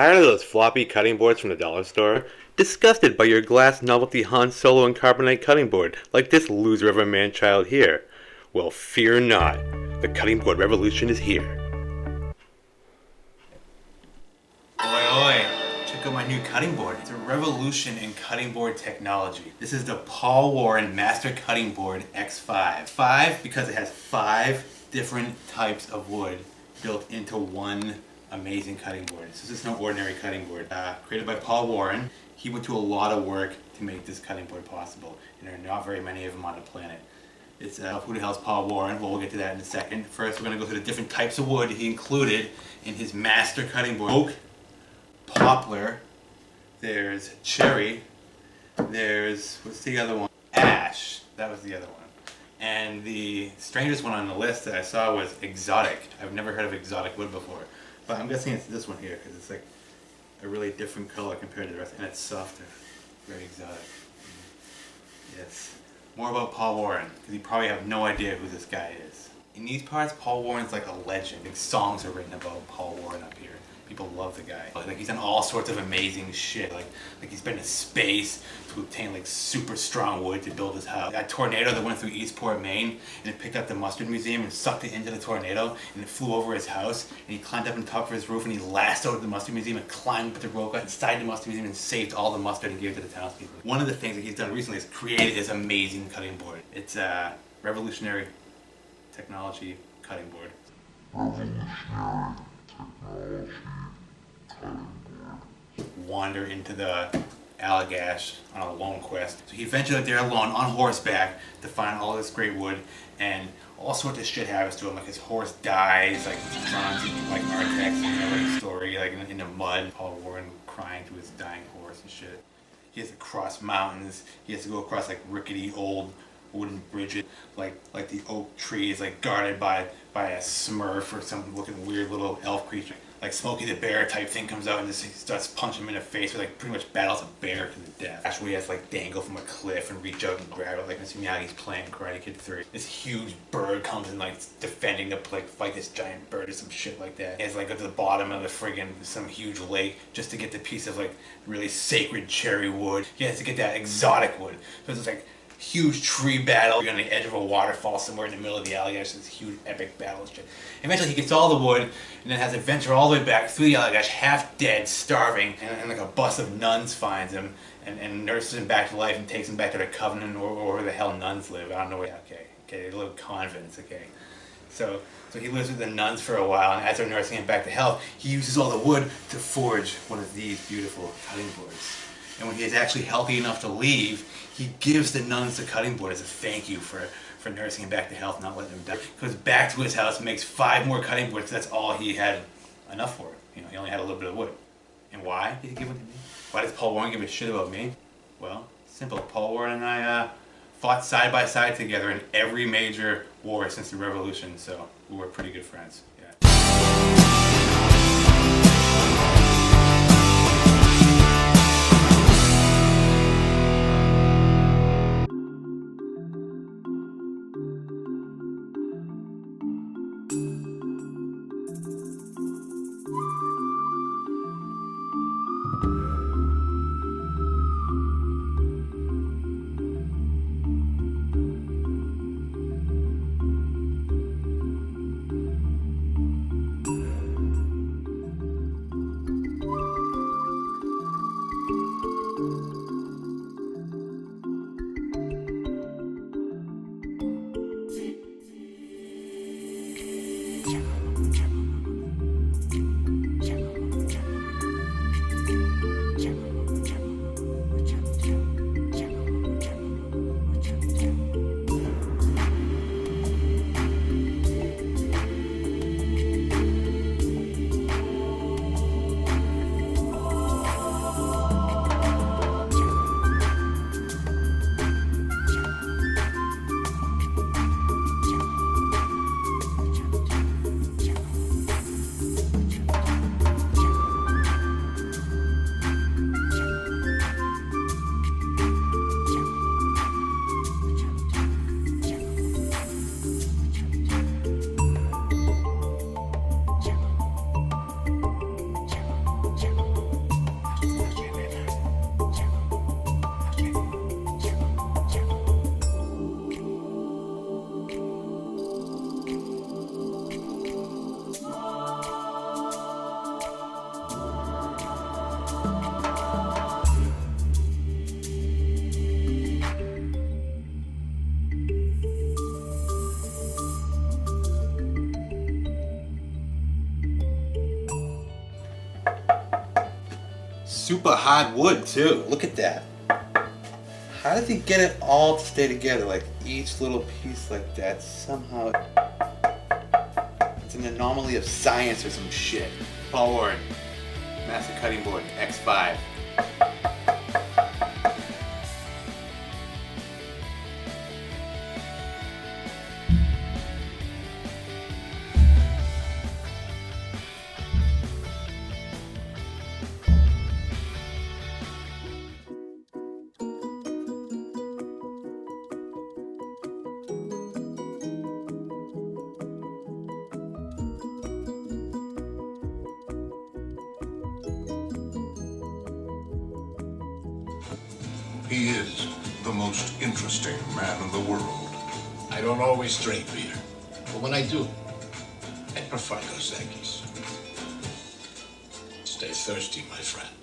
Tired of those floppy cutting boards from the dollar store? Disgusted by your glass novelty Han Solo and carbonite cutting board like this loser of a man-child here? Well, fear not. The cutting board revolution is here. Oi, oi! Check out my new cutting board. It's a revolution in cutting board technology. This is the Paul Warren Master Cutting Board X5. 5 because it has 5 different types of wood built into one amazing cutting board. This is no ordinary cutting board. Created by Paul Warren. He went to a lot of work to make this cutting board possible, and there are not very many of them on the planet. It's who the hell's Paul Warren? Well, we'll get to that in a second. First, we're going to go through the different types of wood he included in his master cutting board. Oak, poplar, there's cherry, there's, what's the other one? Ash, that was the other one. And the strangest one on the list that I saw was exotic. I've never heard of exotic wood before, but I'm guessing it's this one here because it's like a really different color compared to the rest, and it's softer, very exotic. Yes. More about Paul Warren, because you probably have no idea who this guy is. In these parts, Paul Warren's like a legend. Big songs are written about Paul Warren up here. People love the guy. Like he's done all sorts of amazing shit. Like he's been to space to obtain like super strong wood to build his house. That tornado that went through Eastport, Maine, and it picked up the mustard museum and sucked it into the tornado, and it flew over his house, and he climbed up on top of his roof and he lassoed the mustard museum and climbed up the rope inside the mustard museum and saved all the mustard and gave it to the townspeople. One of the things that he's done recently is created this amazing cutting board. It's a revolutionary technology cutting board. Revolutionary technology cutting board. Wander into the Allagash on a lone quest. So he ventured out there alone on horseback to find all this great wood, and all sorts of shit happens to him. Like his horse dies, like he runs into like Artex, like story, like in the mud. Paul Warren crying to his dying horse and shit. He has to cross mountains. He has to go across like rickety old wooden bridges, like the oak tree is like guarded by a Smurf or some looking weird little elf creature. Like Smokey the Bear type thing comes out and just starts punching him in the face, with like pretty much battles a bear to the death. That's where he has to like dangle from a cliff and reach out and grab it like Mr. Miyagi's playing Karate Kid 3. This huge bird comes and like defending to like fight this giant bird or some shit like that. He has like go to the bottom of the friggin' some huge lake just to get the piece of like really sacred cherry wood. He has to get that exotic wood. So it's like huge tree battle. You're on the edge of a waterfall somewhere in the middle of the Allagash. This huge epic battle and shit. Eventually he gets all the wood and then has to venture all the way back through the Allagash, half dead, starving, and like a bus of nuns finds him and nurses him back to life and takes him back to the Covenant or where the hell nuns live. I don't know where. Okay, they live convents. Okay, so he lives with the nuns for a while, and as they're nursing him back to health, he uses all the wood to forge one of these beautiful cutting boards. And when he is actually healthy enough to leave, he gives the nuns the cutting board as a thank you for nursing him back to health, not letting him die. Goes back to his house, makes 5 more cutting boards. That's all he had enough for. You know, he only had a little bit of wood. And why did he give it to me? Why does Paul Warren give a shit about me? Well, simple. Paul Warren and I fought side by side together in every major war since the Revolution, so we were pretty good friends. Yeah. Super hard wood too. Look at that. How does he get it all to stay together? Like each little piece like that somehow. It's an anomaly of science or some shit. Paul Warren, Master Cutting Board X5. He is the most interesting man in the world. I don't always drink beer, but when I do, I prefer Dos Equis. Stay thirsty, my friend.